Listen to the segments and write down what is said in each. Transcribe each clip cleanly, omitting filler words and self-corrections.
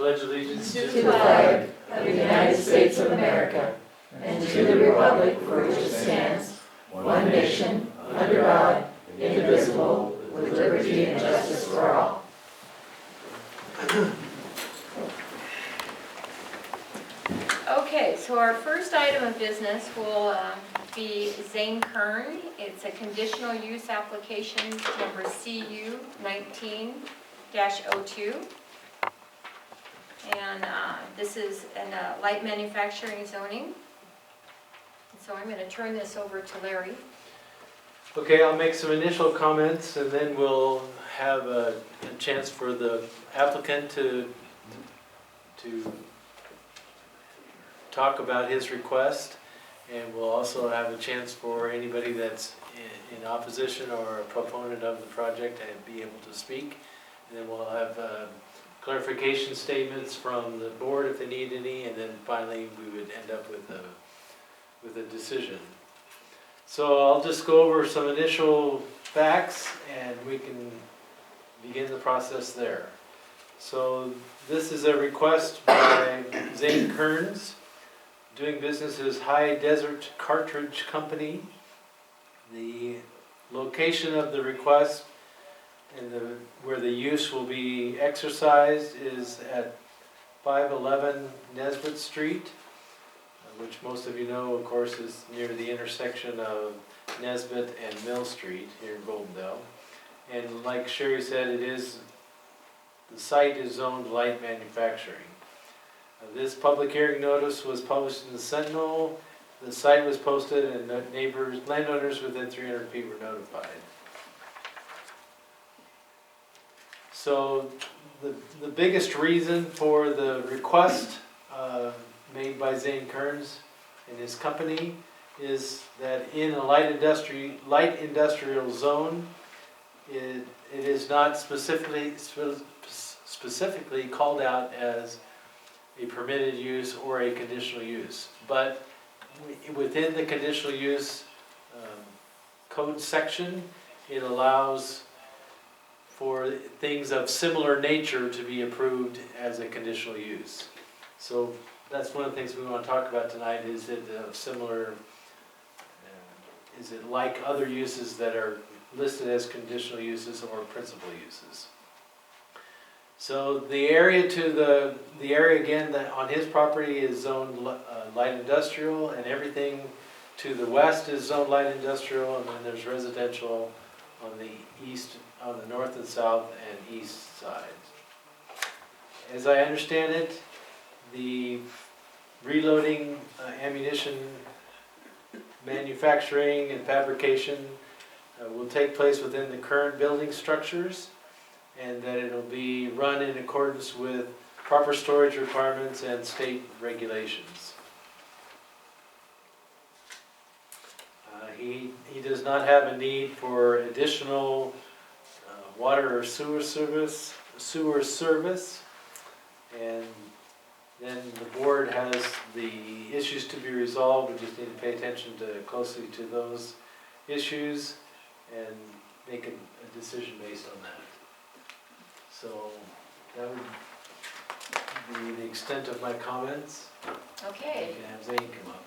pledge allegiance to the flag of the United States of America and to the republic for which it stands, one nation, under God, indivisible, with liberty and justice for all. Okay, so our first item of business will be Zane Kern. It's a conditional use application number CU 19-02. And this is in light manufacturing zoning. So I'm going to turn this over to Larry. Okay, I'll make some initial comments and then we'll have a chance for the applicant to talk about his request, and we'll also have a chance for anybody that's in opposition or a proponent of the project to be able to speak. And then we'll have clarification statements from the board if they need any, and then finally we would end up with a decision. So I'll just go over some initial facts and we can begin the process there. So this is a request by Zane Kearns, doing business as High Desert Cartridge Company. The location of the request and where the use will be exercised is at 511 Nesbitt Street, which most of you know, of course, is near the intersection of Nesbitt and Mill Street here in Goldendale. And like Sherry said, the site is zoned light manufacturing. This public hearing notice was published in the Sentinel. The site was posted and landowners within 300 feet were notified. So the biggest reason for the request made by Zane Kearns and his company is that in a light industrial zone, it is not specifically called out as a permitted use or a conditional use, but within the conditional use code section, it allows for things of similar nature to be approved as a conditional use. So that's one of the things we want to talk about tonight. Is it similar? Is it like other uses that are listed as conditional uses or principal uses? So the area again that on his property is zoned light industrial, and everything to the west is zoned light industrial, and then there's residential on the east, on the north and south and east sides. As I understand it, the reloading, ammunition manufacturing and fabrication will take place within the current building structures, and that it'll be run in accordance with proper storage requirements and state regulations. He does not have a need for additional water or sewer service, and then the board has the issues to be resolved. We just need to pay attention closely to those issues and make a decision based on that. So that would be the extent of my comments. Okay. You can have Zane come up.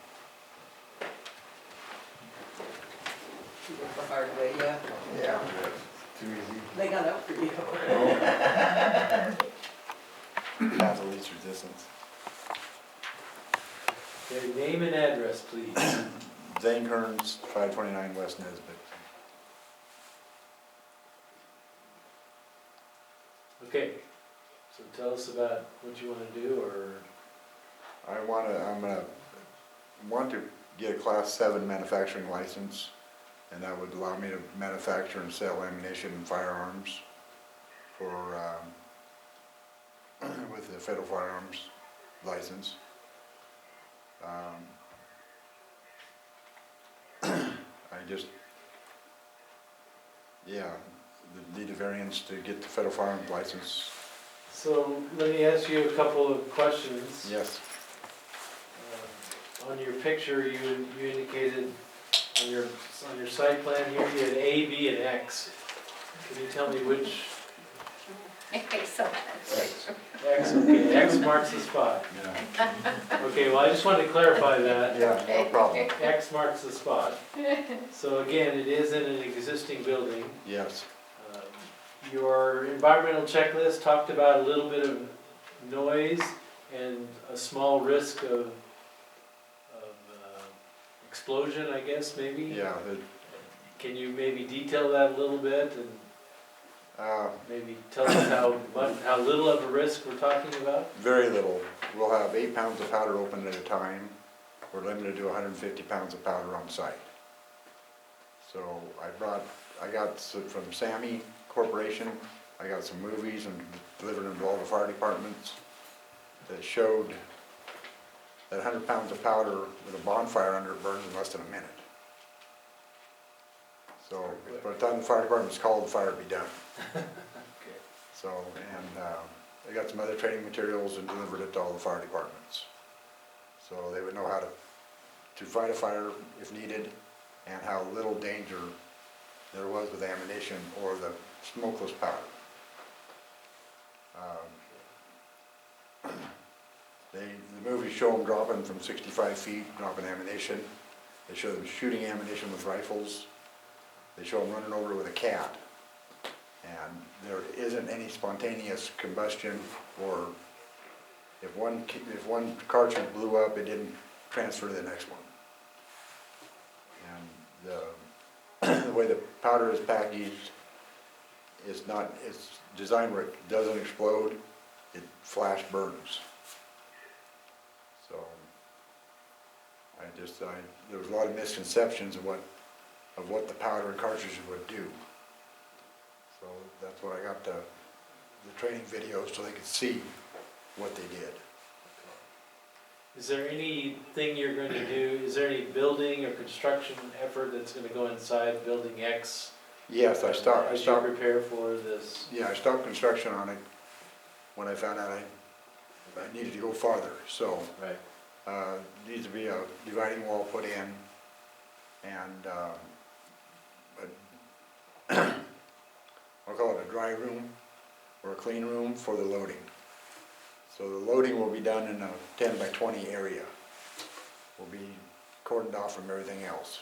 You went the hard way, yeah. Yeah, too easy. They got up for you. Path of least resistance. Okay, name and address, please. Zane Kearns, 529 West Nesbitt. Okay, so tell us about what you want to do, or I'm gonna want to get a Class 7 manufacturing license, and that would allow me to manufacture and sell ammunition and firearms for with the federal firearms license. Need a variance to get the federal firearms license. so let me ask you a couple of questions. Yes. On your picture, you indicated on your site plan here you had A, B, and X. Can you tell me which Excellent. X, okay, X marks the spot. Yeah, Okay, well, I just wanted to clarify that. yeah, no problem. X marks the spot. So again, it is in an existing building. Yes, Um, Your environmental checklist talked about a little bit of noise and a small risk of explosion, I guess, maybe? yeah, Can you maybe detail that a little bit and maybe tell us how little of a risk we're talking about? very little. We'll have 8 pounds of powder open at a time. We're limited to 150 pounds of powder on site. So I got from Sammy Corporation, I got some movies and delivered them to all the fire departments that showed that 100 pounds of powder with a bonfire under it burns in less than a minute. So by the time the fire department's called, the fire will be done. Okay. So, and I got some other training materials and delivered it to all the fire departments. So they would know how to fight a fire if needed, and how little danger there was with ammunition or the smokeless powder. The movies show them dropping from 65 feet, dropping ammunition. They show them shooting ammunition with rifles. They show them running over with a cat. And there isn't any spontaneous combustion, or if one cartridge blew up, it didn't transfer to the next one. And the way the powder is packaged, it's designed where it doesn't explode, it flash burns. So there was a lot of misconceptions of what the powder and cartridges would do. So that's why I got the training videos, so they could see what they did. Is there anything you're going to do, is there any building or construction effort that's going to go inside Building X? Yes, I stopped. As you prepare for this? Yeah, I stopped construction on it when I found out I needed to go farther. So Right. needs to be a dividing wall put in, and I'll call it a dry room or a clean room for the loading. So the loading will be done in a 10 by 20 area. Will be cordoned off from everything else.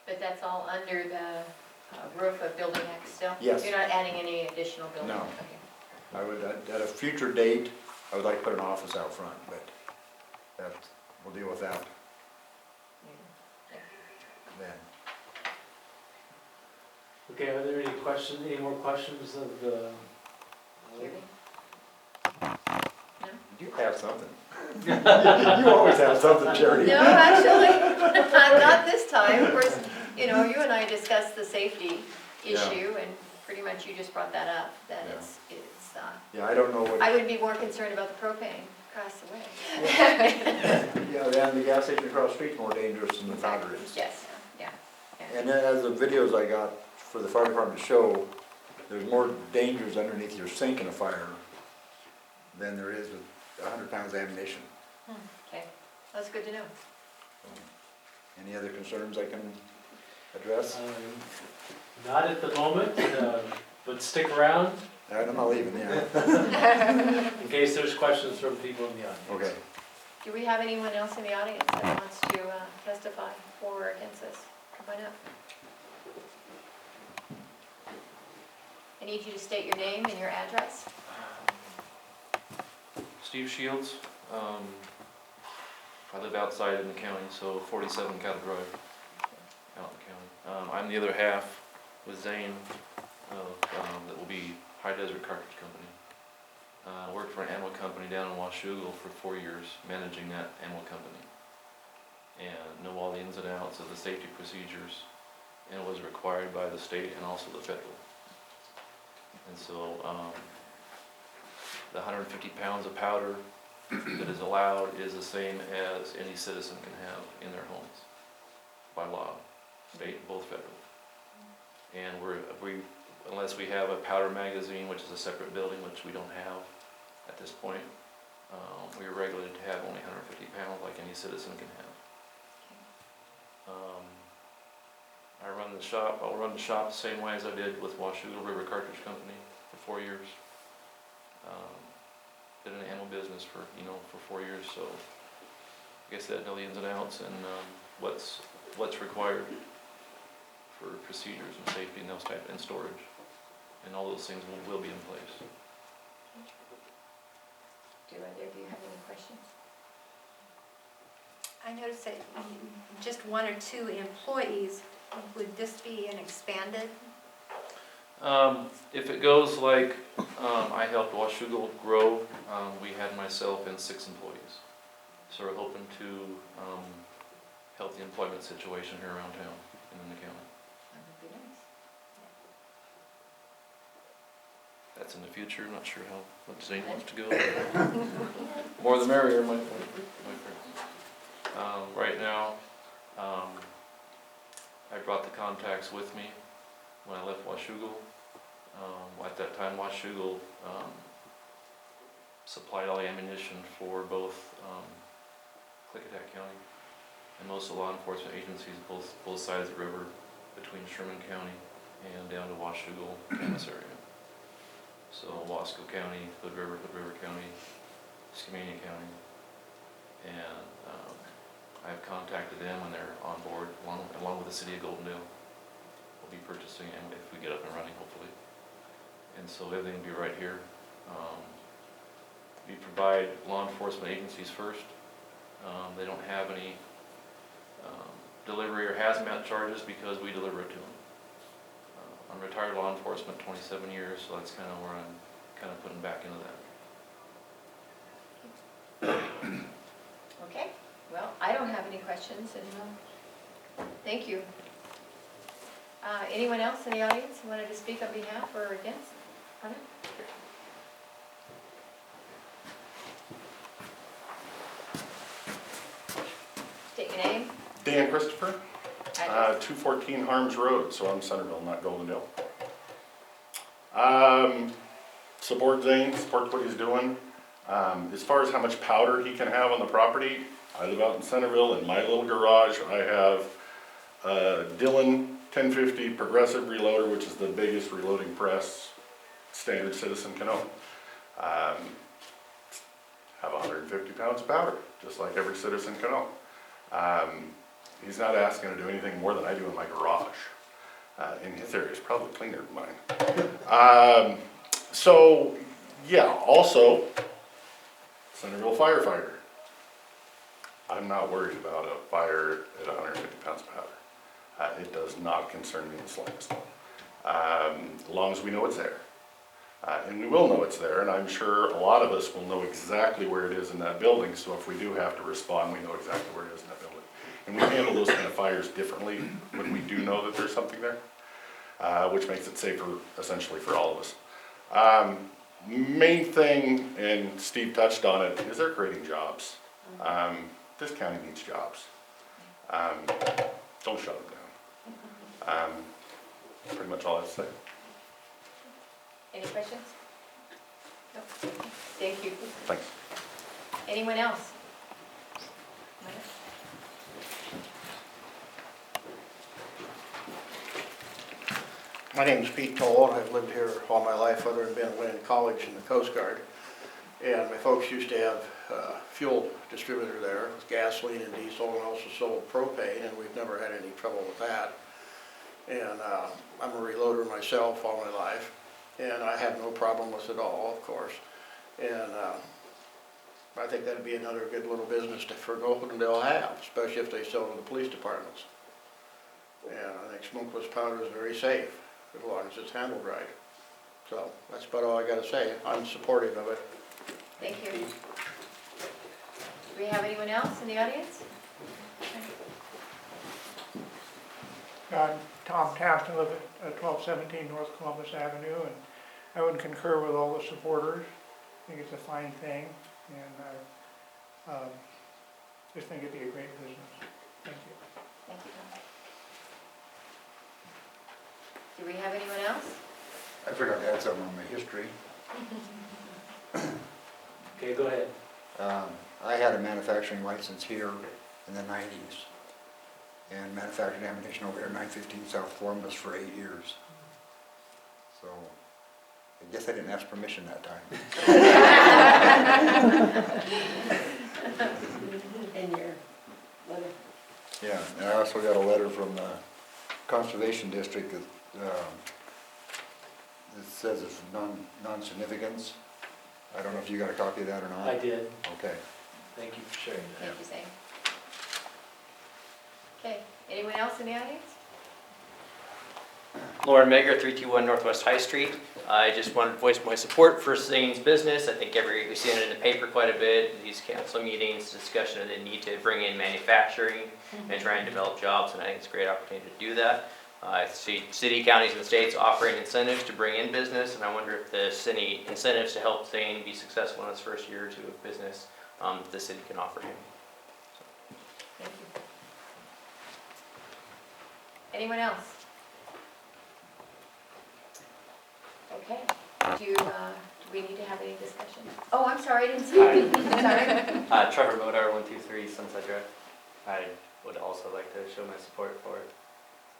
But that's all under the roof of Building X still? Yes. You're not adding any additional building? No. Okay. I would, at a future date, I would like to put an office out front, but we'll deal with that then. Okay, are there any more questions of the? Judy? You have something. You always have something, Charity. No, actually, not this time. Of course, you and I discussed the safety issue, and pretty much you just brought that up, that Yeah. it's Yeah, I don't know what. I would be more concerned about the propane across the way. Yeah, and the gas station across the street's more dangerous than the powder is. Yes, yeah. And then as the videos I got for the fire department to show, there's more dangers underneath your sink in a fire than there is with 100 pounds of ammunition. Okay, that's good to know. Any other concerns I can address? Not at the moment, but stick around I'm not leaving, yeah. in case there's questions from people in the audience. Okay. Do we have anyone else in the audience that wants to testify for or against this? Come on up. I need you to state your name and your address. Steve Shields. I live outside in the county, so 47 Cattle Drive, out in the county. I'm the other half with Zane that will be High Desert Cartridge Company. Worked for an animal company down in Washougal for 4 years, managing that animal company. And know all the ins and outs of the safety procedures, and it was required by the state and also the federal. And so the 150 pounds of powder that is allowed is the same as any citizen can have in their homes by law, state, both federal. And unless we have a powder magazine, which is a separate building, which we don't have at this point, we are regulated to have only 150 pounds like any citizen can have. I run the shop. I'll run the shop the same way as I did with Washougal River Cartridge Company for 4 years. Been in the animal business for, for 4 years, so I guess that know the ins and outs and what's required for procedures and safety and those type, and storage. And all those things will be in place. Do either of you have any questions? I noticed that just 1 or 2 employees, would this be an expanded? If it goes like I helped Washougal grow, we had myself and 6 employees. So we're hoping to help the employment situation here around town and in the county. That would be nice. That's in the future, not sure what Zane wants to go. More the merrier, my friend. Right now, I brought the contacts with me when I left Washougal. At that time, Washougal supplied all the ammunition for both Klickitat County and most of the law enforcement agencies, both sides of the river, between Sherman County and down to Washougal, Camas area. So Wasco County, Hood River County, Skamania County, and I've contacted them and they're on board along with the city of Goldendale. We'll be purchasing them if we get up and running, hopefully. And so everything will be right here. We provide law enforcement agencies first. They don't have any delivery or hazmat charges because we deliver it to them. I'm retired law enforcement, 27 years, so that's kind of where I'm kind of putting back into that. Okay, well, I don't have any questions, and thank you. Anyone else in the audience who wanted to speak on behalf or against? Hunter? State your name. Dan Christopher, Address. 214 Harms Road, so I'm Centerville, not Goldendale. Support Zane, support what he's doing. As far as how much powder he can have on the property, I live out in Centerville. In my little garage, I have a Dillon 1050 progressive reloader, which is the biggest reloading press standard citizen can own. Have 150 pounds of powder, just like every citizen can own. He's not asking to do anything more than I do in my garage. In his area, it's probably cleaner than mine. So, yeah, also, Centerville firefighter. I'm not worried about a fire at 150 pounds of powder. It does not concern me in the slightest. As long as we know it's there. And we will know it's there, and I'm sure a lot of us will know exactly where it is in that building, so if we do have to respond, we know exactly where it is in that building. And we handle those kind of fires differently when we do know that there's something there, which makes it safer essentially for all of us. Main thing, and Steve touched on it, is they're creating jobs. This county needs jobs. Don't shut them down. Pretty much all I have to say. Any questions? No? Thank you. Thanks. Anyone else? My name's Pete Toll, and I've lived here all my life, other than being away in college in the Coast Guard. And my folks used to have a fuel distributor there with gasoline and diesel, and also sold propane, and we've never had any trouble with that. And I'm a reloader myself all my life, and I have no problem with it all, of course. And I think that'd be another good little business for Goldendale to have, especially if they sell to the police departments. And I think smokeless powder is very safe, as long as it's handled right. So that's about all I gotta say. I'm supportive of it. Thank you. Do we have anyone else in the audience? Tom Townsend, live at 1217 North Columbus Avenue, and I would concur with all the supporters. I think it's a fine thing, and I just think it'd be a great business. Thank you. Thank you. Do we have anyone else? I forgot to add something on my history. Okay, go ahead. I had a manufacturing license here in the 90s and manufactured ammunition over here at 915 South Columbus for 8 years. So I guess I didn't ask permission that time. In your letter. Yeah, and I also got a letter from the Conservation District that says it's non-significance. I don't know if you got a copy of that or not. I did. Okay. Thank you for sharing that. Thank you, Zane. Okay, anyone else in the audience? Lauren Megger, 321 Northwest High Street. I just wanted to voice my support for Zane's business. I think we've seen it in the paper quite a bit, these council meetings, discussion of the need to bring in manufacturing and try and develop jobs, and I think it's a great opportunity to do that. I see city, counties, and states offering incentives to bring in business, and I wonder if the city incentives to help Zane be successful in his first year or two of business, the city can offer him. Thank you. Anyone else? Okay, do we need to have any discussion? Oh, I'm sorry, I didn't see you. Sorry. Trevor Modar, 123 Sunset Drive. I would also like to show my support for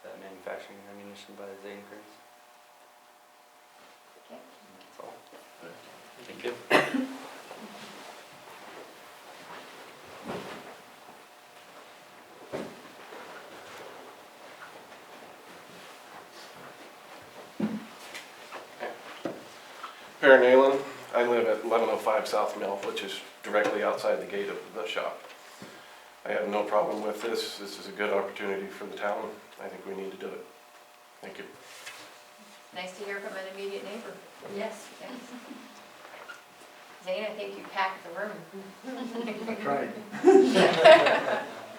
that manufacturing ammunition by Zane Cruz. Okay. That's all. Thank you. Aaron Nalen. I live at 1105 South Mill, which is directly outside the gate of the shop. I have no problem with this. This is a good opportunity for the town. I think we need to do it. Thank you. Nice to hear from an immediate neighbor. Yes. Yes. Zane, I think you packed the room. I tried.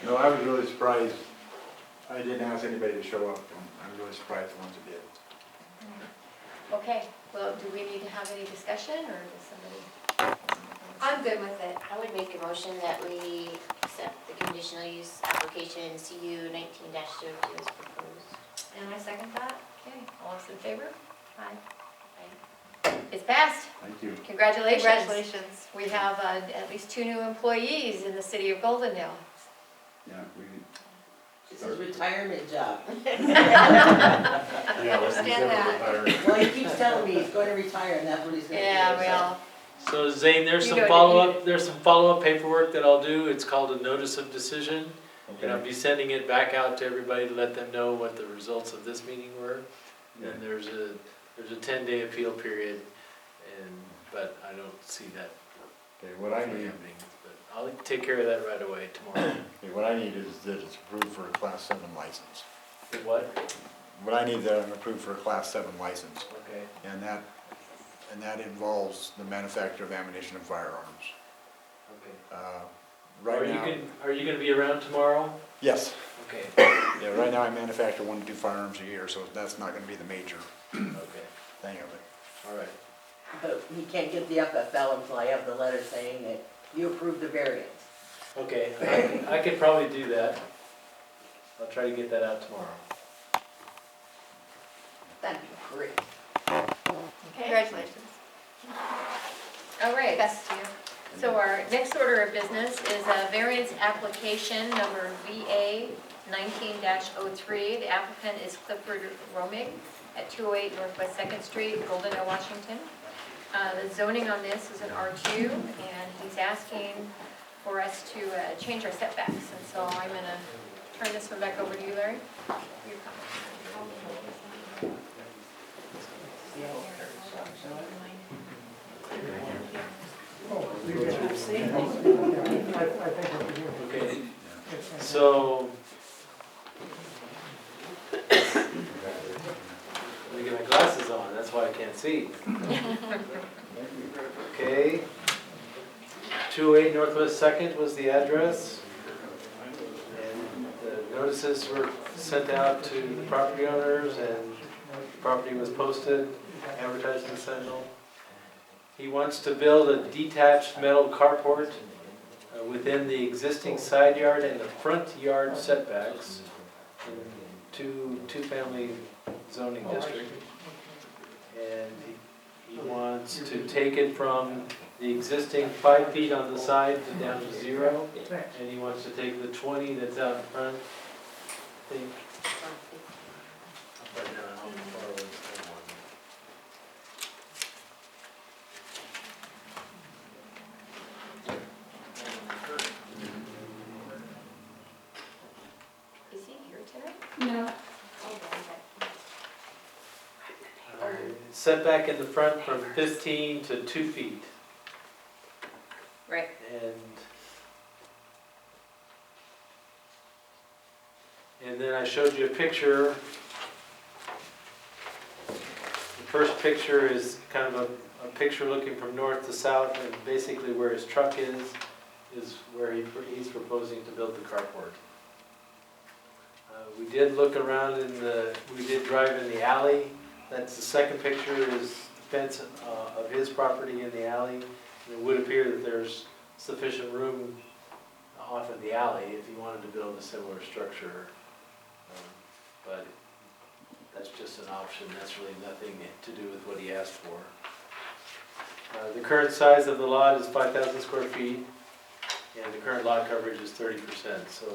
No, I was really surprised. I didn't ask anybody to show up, and I'm really surprised the ones that did. Okay, well, do we need to have any discussion, or does somebody? I'm good with it. I would make a motion that we accept the conditional use application CU 19-02 as proposed. And I second that. Okay, all those in favor? Aye. It's passed. Thank you. Congratulations. Congratulations. We have at least 2 new employees in the city of Goldendale. Yeah, we. It's his retirement job. Yeah, Understand that. Well, he keeps telling me he's going to retire and that's what he's gonna do. Yeah, we so. all, So Zane, there's You some know, follow-up, paperwork that I'll do. It's called a notice of decision. And I'll be sending it back out to everybody to let them know what the results of this meeting were. And there's a 10-day appeal period, but I don't see that Okay, what I need, happening. But I'll take care of that right away tomorrow. okay, what I need is that it's approved for a Class 7 license. What? What I need that I'm approved for a Class 7 license, Okay. and that involves the manufacture of ammunition and firearms. Okay. Right now, Are you gonna be around tomorrow? yes. Okay. Yeah, right now I manufacture 1 to 2 firearms a year, so that's not gonna be the major Okay. thing of it. All right. But he can't get the FFL until I have the letter saying that you approve the variance. Okay. I could probably do that. I'll try to get that out tomorrow. That'd be great. Congratulations. all right. Best to you. So our next order of business is a variance application number VA 19-03. The applicant is Clifford Romig at 208 Northwest 2nd Street, Goldendale, Washington. The zoning on this is an R2, and he's asking for us to change our setbacks. And so I'm going to turn this one back over to you, Larry. for your comments. Okay. So. Let me get my glasses on, that's why I can't see. Okay. 208 Northwest 2nd was the address. And the notices were sent out to the property owners, and the property was posted, advertised in the Sentinel. He wants to build a detached metal carport within the existing side yard and the front yard setbacks in two-family zoning district. And he wants to take it from the existing 5 feet on the side to down to 0. And he wants to take the 20 that's out in front, I think. I'll put it down, how far away is that one? setback in the front from 15 to 2 feet. Right. And then I showed you a picture. The first picture is kind of a picture looking from north to south, and basically where his truck is where he's proposing to build the carport. We did look around we did drive in the alley. That's the second picture, is the fence of his property in the alley. And it would appear that there's sufficient room off of the alley if he wanted to build a similar structure. But that's just an option, that's really nothing to do with what he asked for. The current size of the lot is 5,000 square feet, and the current lot coverage is 30%. So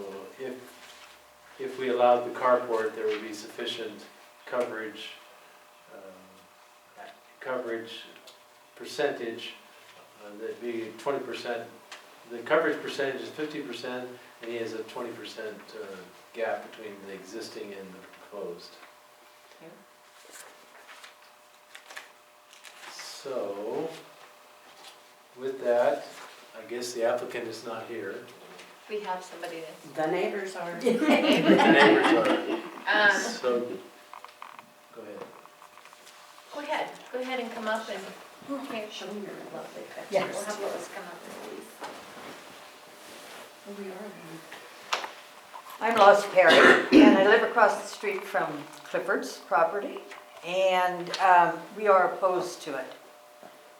if we allowed the carport, there would be sufficient coverage percentage, that'd be 20%. The coverage percentage is 50%, and he has a 20% gap between the existing and the proposed. Okay. So, with that, I guess the applicant is not here. We have somebody The neighbors are. The neighbors are. that, So, go ahead. go ahead and come up and, here, Show me your lovely pictures. we'll have Lois come up. We are then. I'm Lois Perry, and I live across the street from Clifford's property, and we are opposed to it.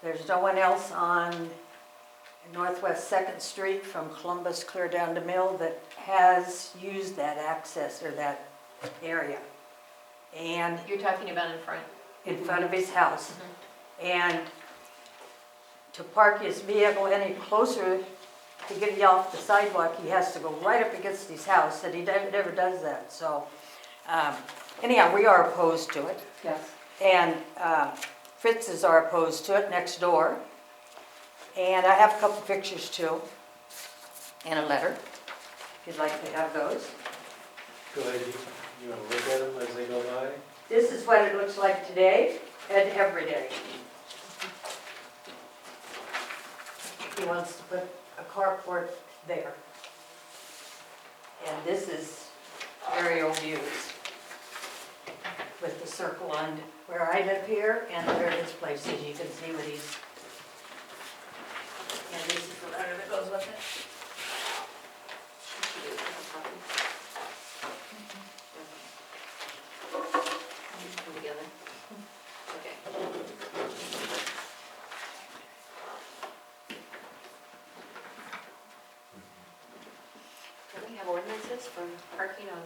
There's no one else on Northwest 2nd Street from Columbus clear down to Mill that has used that access or that area. And You're talking about in front? of his house. And to park his vehicle any closer to get it off the sidewalk, he has to go right up against his house, and he never does that. So anyhow, we are opposed to it. Yes. And Fritz's are opposed to it next door. And I have a couple pictures too, and a letter, if you'd like to have those. Go ahead, you want to look at them as they go by? This is what it looks like today and every day. He wants to put a carport there. And this is aerial views with the circle on where I live here and where his place is. You can see what he's. And this is the letter that goes with it. Come together. Okay. Do we have ordinances for parking on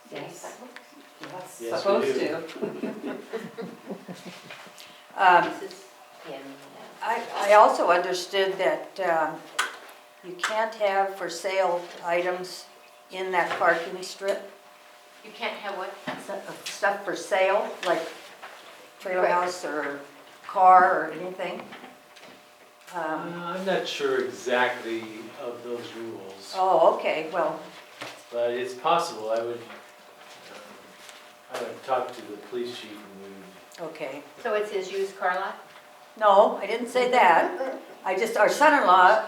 city Yes. sidewalks? That's Yes, we supposed do. to. This is, yeah, I also understood that you can't have for sale items in that parking strip. you can't have what? Stuff for sale, like trailer house or car or anything. I'm not sure exactly of those rules, Oh, okay, well, but it's possible. I would talk to the police chief and okay. So it's his used car lot? No, I didn't say that. Our son-in-law,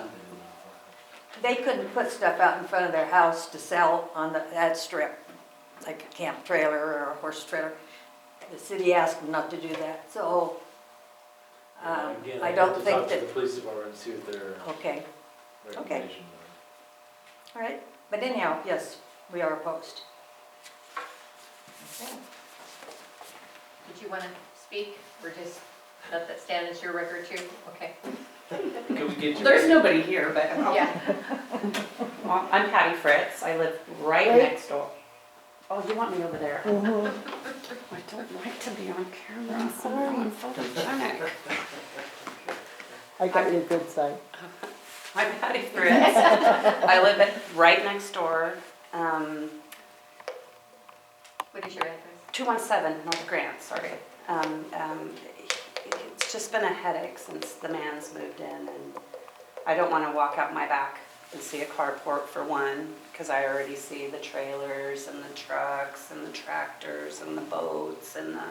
they couldn't put stuff out in front of their house to sell on that strip, like a camp trailer or a horse trailer. The city asked them not to do that, so again, I I'd don't have to think talk to that, the police department and see what their okay, recommendations are. all right. But anyhow, yes, we are opposed. Okay. Did you want to speak, or just let that stand as your record too? Okay. Can we get you? There's nobody here, but Yeah. Well, I'm Patty Fritz. I live right next door. Oh, you want me over there? I don't like to be on camera. I'm sorry. I'm photogenic. I got you a good side. I'm Patty Fritz. I live right next door, What is your address? 217 North Grant, sorry. It's just been a headache since the man's moved in, and I don't want to walk out my back and see a carport for one, because I already see the trailers and the trucks and the tractors and the boats and the,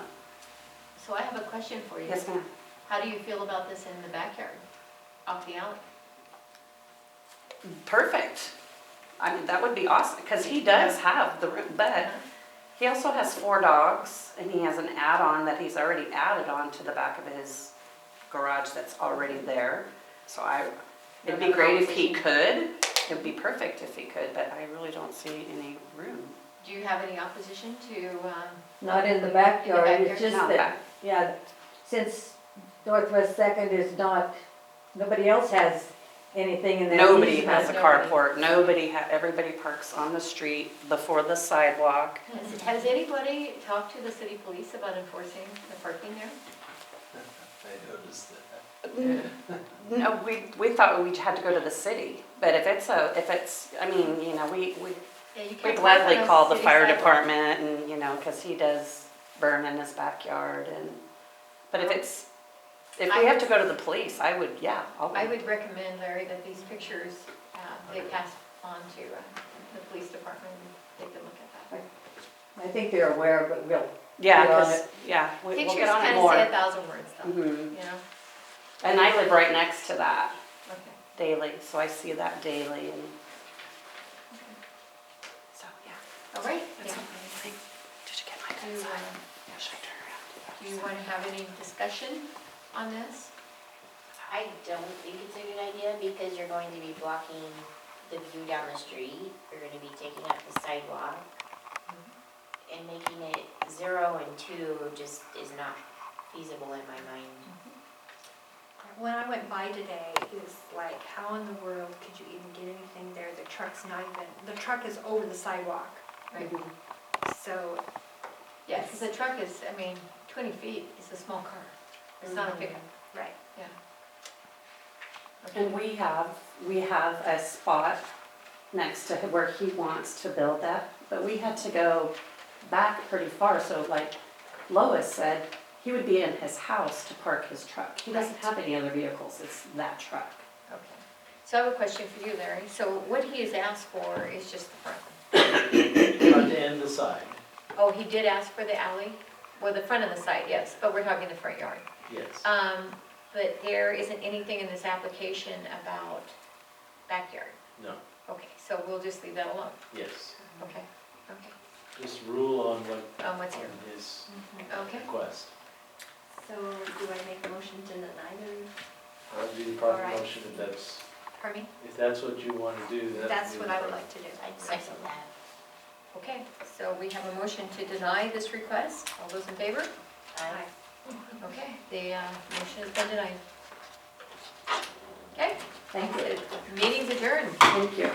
So I have a question for you. Yes, ma'am. How do you feel about this in the backyard, off the alley? Perfect. I mean, that would be awesome, because he does have the room, but he also has 4 dogs, and he has an add-on that he's already added on to the back of his garage that's already there. So it'd be great if he could. It'd be perfect if he could, but I really don't see any room. Do you have any opposition to, Not in the backyard, backyard? it's just Not that, back. yeah, since Northwest Second is not, nobody else has anything in that Nobody easement. has a carport. Everybody parks on the street before the sidewalk. has anybody talked to the city police about enforcing the parking there? I noticed that. No, we thought we had to go to the city, but if it's, I mean, we Yeah, you we can't park gladly on a call the city fire sidewalk. department and, because he does burn in his backyard but if we have to go to the police, I would, I would recommend, Larry, that these pictures, they pass on to the police department and take a look at that. I think they're aware, but we'll, yeah, Get on 'cause- we'll Pictures get on it kind of more. say 1,000 words though, Mhm. you know? And I live right next to that Okay. daily, so I see that daily and so, All right. That's Yeah. all I think. Did you get my Do you, good side? Yeah, should I turn around? do you want to have any discussion on this? I don't think it's a good idea because you're going to be blocking the view down the street. You're gonna be taking up the sidewalk. And making it 0 and 2 just is not feasible in my mind. When I went by today, it was like, how in the world could you even get anything there? The truck's not even, the truck is over the sidewalk. Right. So, Yeah, because the truck is, 20 feet is a small car. It's not a pickup. right. Yeah. And we have a spot next to where he wants to build that, but we had to go back pretty far, so like Lois said, he would be in his house to park his truck. He doesn't have any other vehicles, it's that truck. Okay. So I have a question for you, Larry. So what he has asked for is just the front. Front and the side, Oh, he did ask for the alley? Well, the front and the side, yes, but we're talking the front yard. yes. But there isn't anything in this application about backyard? No, Okay, so we'll just leave that alone? yes. Okay, okay. Just rule on What's here? on his Okay. request. So do I make a motion to deny the, That would be the proper Alright. motion Pardon me? if that's what you want to do. that's be what the I would proper- like to do. I'd second that. Okay, so we have a motion to deny this request. All those in favor? Aye. Okay, the motion has been denied. Okay, Thank you. meeting's adjourned. Thank you.